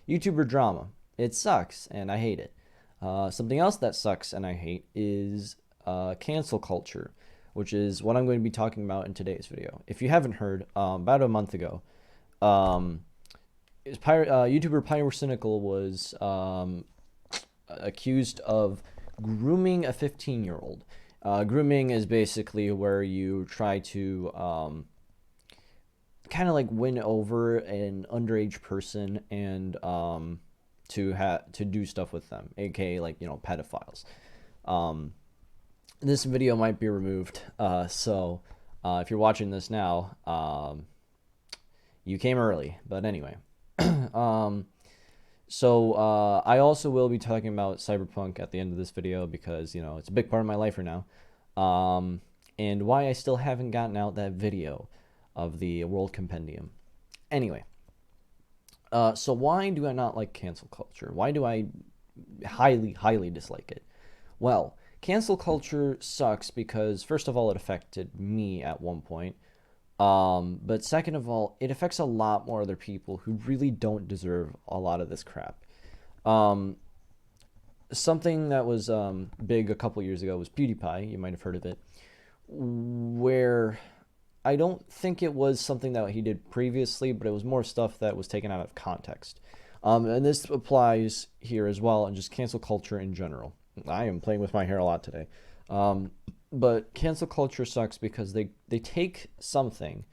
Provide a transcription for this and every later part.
YouTuber drama. It sucks, and I hate it. Something else that sucks and I hate is cancel culture, which is what I'm going to be talking about in today's video. If you haven't heard, about a month ago, um, YouTuber Pyrocynical was accused of grooming a 15-year-old. Grooming is basically where you try to kind of like win over an underage person and to do stuff with them, aka like pedophiles. Um, this video might be removed, so if you're watching this now, you came early. But anyway, um, so I also will be talking about Cyberpunk at the end of this video because it's a big part of my life right now, and why I still haven't gotten out that video of the World Compendium. Anyway, so why do I not like cancel culture? Why do I highly dislike it? Well, cancel culture sucks because first of all, it affected me at one point. But second of all, it affects a lot more other people who really don't deserve a lot of this crap. Um, Something that was big a couple years ago was PewDiePie. You might have heard of it, where I don't think it was something that he did previously, but it was more stuff that was taken out of context. And this applies here as well, and just cancel culture in general. I am playing with my hair a lot today. But cancel culture sucks because they take something,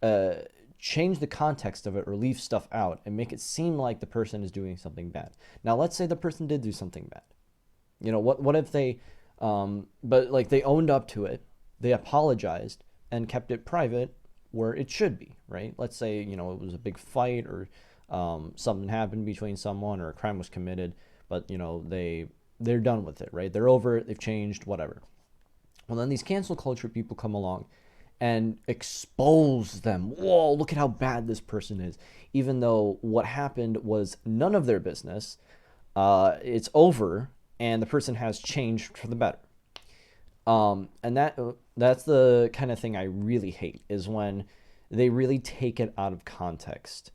uh, change the context of it, or leave stuff out, and make it seem like the person is doing something bad. Now, let's say the person did do something bad. What if they, but like they owned up to it, they apologized, and kept it private where it should be, right? Let's say, it was a big fight or something happened between someone or a crime was committed, but, they're done with it, right? They're over it, they've changed, whatever. Well, then these cancel culture people come along and expose them. Whoa, look at how bad this person is. Even though what happened was none of their business. It's over, and the person has changed for the better. And that's the kind of thing I really hate, is when they really take it out of context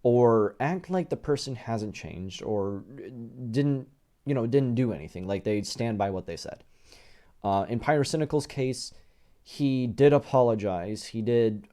or act like the person hasn't changed or didn't do anything, like they stand by what they said. In Pyrocynical's case, he did apologize. He did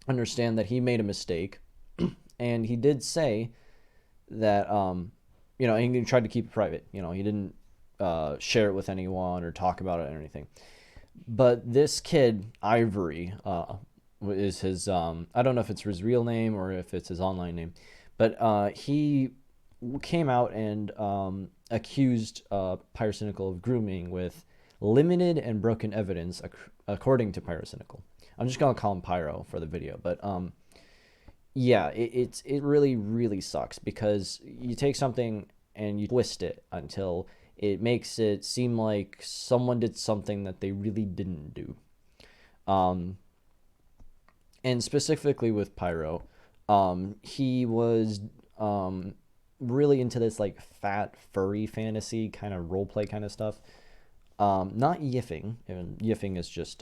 understand that he made a mistake, and he did say that and he tried to keep it private. He didn't share it with anyone or talk about it or anything. But this kid, Ivory, is his, I don't know if it's his real name or if it's his online name, but he came out and accused Pyrocynical of grooming with limited and broken evidence, according to Pyrocynical. I'm just going to call him Pyro for the video, but yeah, it really sucks because you take something and you twist it until it makes it seem like someone did something that they really didn't do. And specifically with Pyro, he was really into this like fat furry fantasy kind of roleplay kind of stuff. Not yiffing. And yiffing is just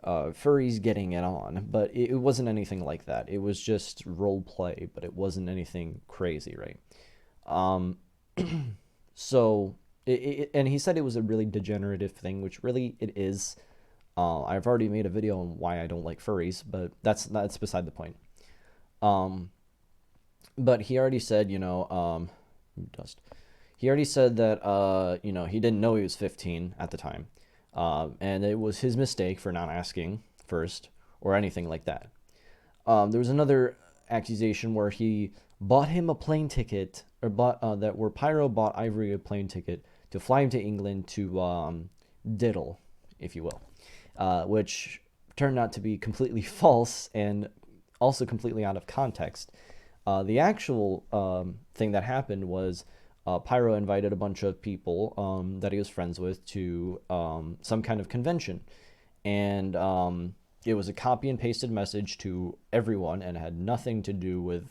furries getting it on, but it wasn't anything like that. It was just role play, but it wasn't anything crazy, right? So and he said it was a really degenerative thing, which really it is. I've already made a video on why I don't like furries, but that's beside the point. But he already said, dust. He already said that he didn't know he was 15 at the time. And it was his mistake for not asking first or anything like that. There was another accusation where he bought him a plane ticket, or where Pyro bought Ivory a plane ticket to fly him to England to diddle, if you will, which turned out to be completely false and also completely out of context. The actual thing that happened was Pyro invited a bunch of people that he was friends with to some kind of convention. And it was a copy and pasted message to everyone and had nothing to do with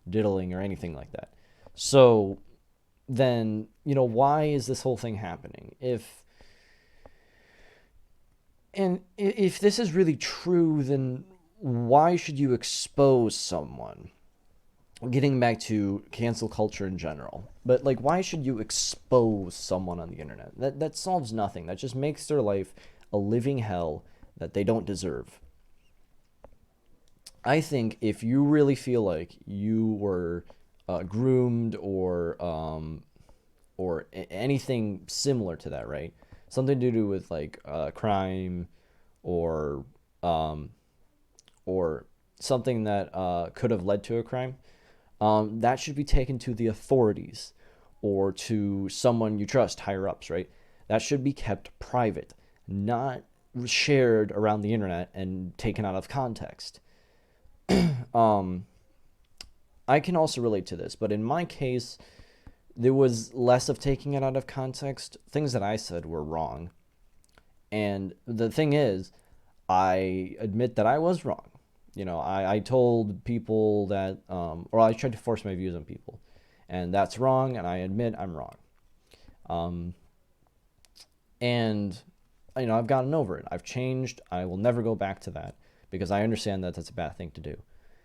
diddling or anything like that. So then, why is this whole thing happening? If this is really true, then why should you expose someone? getting back to cancel culture in general, but like, why should you expose someone on the internet? That solves nothing. That just makes their life a living hell that they don't deserve. I think if you really feel like you were groomed or anything similar to that, right? Something to do with like crime or um, or something that could have led to a crime, that should be taken to the authorities or to someone you trust, higher ups, right? That should be kept private, not shared around the internet and taken out of context. Um, I can also relate to this, but in my case, there was less of taking it out of context. Things that I said were wrong. And the thing is, I admit that I was wrong. I told people that, or I tried to force my views on people. And that's wrong, and I admit I'm wrong. Um, and, I've gotten over it. I've changed. I will never go back to that because I understand that that's a bad thing to do.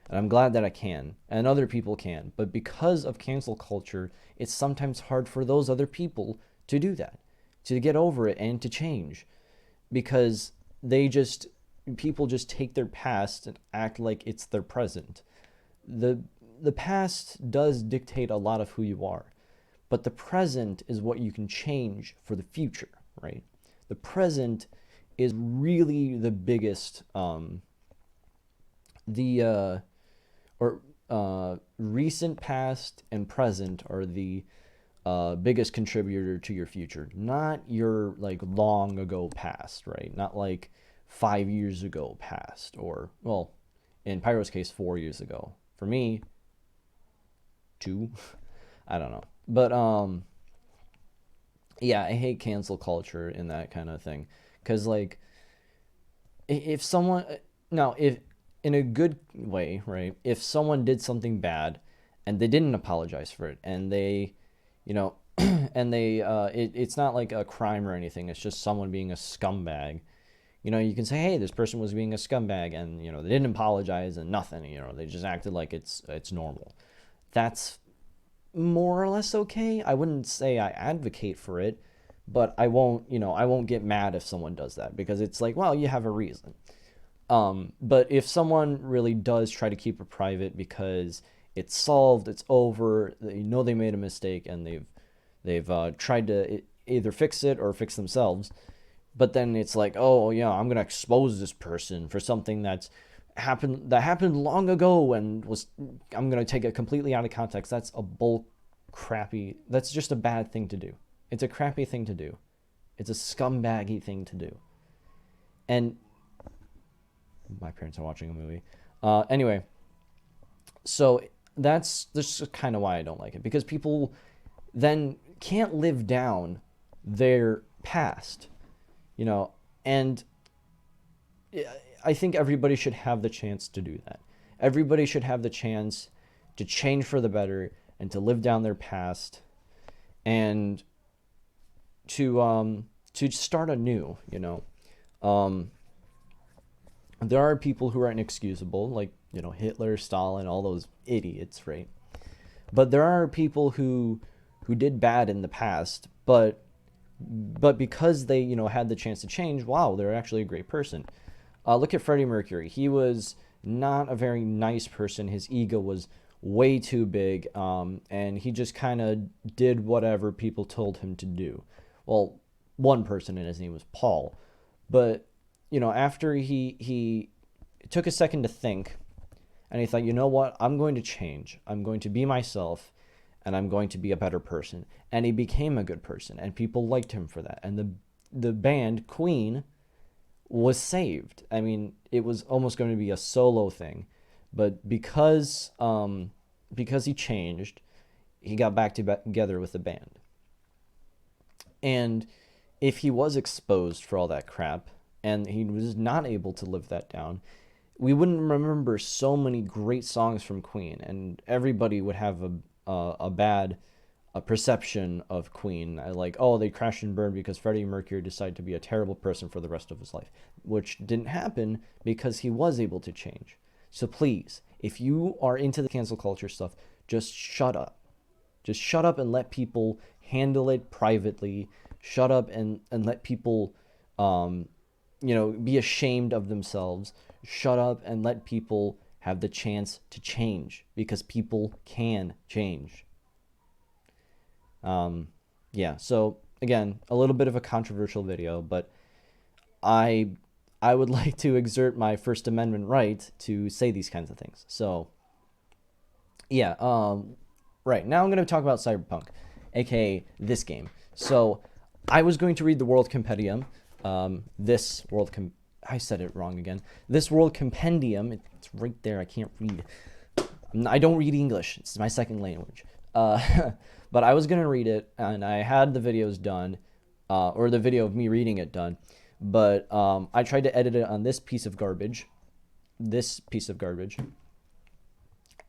And I'm glad that I can, and other people can. But because of cancel culture, it's sometimes hard for those other people to do that, to get over it and to change. Because they just, people just take their past and act like it's their present. The, the past does dictate a lot of who you are, but the present is what you can change for the future, right? The present is really the biggest, the, or recent past and present are the biggest contributor to your future, not your like long ago past, right? Not like 5 years ago past, or well, in Pyro's case, 4 years ago. For me, two. I don't know, but yeah, I hate cancel culture and that kind of thing, because like if someone now if in a good way, right? If someone did something bad and they didn't apologize for it, and they, you know, and it's not like a crime or anything. It's just someone being a scumbag. You can say, hey, this person was being a scumbag, and they didn't apologize and nothing. They just acted like it's normal. That's more or less okay. I wouldn't say I advocate for it, but I won't get mad if someone does that, because it's like, well, you have a reason. But if someone really does try to keep it private because it's solved, it's over, they made a mistake, and they've tried to either fix it or fix themselves, but then it's like, oh yeah, I'm gonna expose this person for something that happened long ago and was I'm gonna take it completely out of context. That's a bull crappy. That's just a bad thing to do. It's a crappy thing to do. It's a scumbaggy thing to do. And my parents are watching a movie. Anyway, so that's just kind of why I don't like it, because people then can't live down their past, you know, and I think everybody should have the chance to do that. Everybody should have the chance to change for the better and to live down their past, and to start anew. Um, there are people who are inexcusable, like Hitler, Stalin, all those idiots, right? But there are people who did bad in the past, but because they had the chance to change, wow, they're actually a great person. Look at Freddie Mercury. He was not a very nice person. His ego was way too big, and he just kind of did whatever people told him to do. Well, one person, and his name was Paul. But after he took a second to think, and he thought, you know what, I'm going to change. I'm going to be myself, and I'm going to be a better person. And he became a good person, and people liked him for that. And the band Queen was saved. I mean, it was almost going to be a solo thing, but because he changed, he got back together with the band. And if he was exposed for all that crap and he was not able to live that down, we wouldn't remember so many great songs from Queen, and everybody would have a bad a perception of Queen, like, oh, they crashed and burned because Freddie Mercury decided to be a terrible person for the rest of his life, which didn't happen because he was able to change. So please, if you are into the cancel culture stuff, just shut up. Just shut up and let people handle it privately. Shut up and let people, be ashamed of themselves. Shut up and let people have the chance to change, because people can change. Yeah, so again, a little bit of a controversial video, but I I would like to exert my First Amendment right to say these kinds of things. So yeah, right now I'm going to talk about Cyberpunk, aka this game. So I was going to read the World Compendium. I said it wrong again. This World Compendium. It's right there. I can't read. I don't read English. It's my second language. But I was gonna read it, and I had the videos done, or the video of me reading it done. But I tried to edit it on this piece of garbage.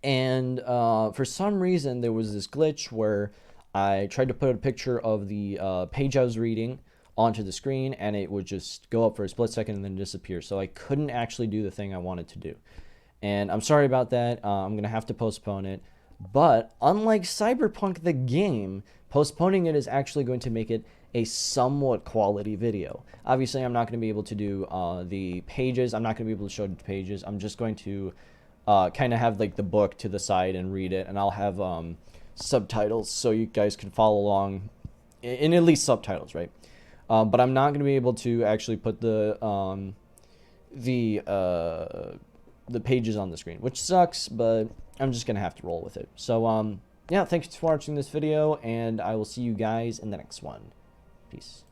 And for some reason, there was this glitch where I tried to put a picture of the page I was reading onto the screen, and it would just go up for a split second and then disappear. So I couldn't actually do the thing I wanted to do. And I'm sorry about that. I'm going to have to postpone it. But unlike Cyberpunk the game, postponing it is actually going to make it a somewhat quality video. Obviously, I'm not going to be able to do the pages. I'm not going to be able to show the pages. I'm just going to kind of have like the book to the side and read it. And I'll have subtitles so you guys can follow along in at least subtitles, right? But I'm not going to be able to actually put the pages on the screen, which sucks, but I'm just going to have to roll with it. So, yeah, thanks for watching this video, and I will see you guys in the next one. Peace.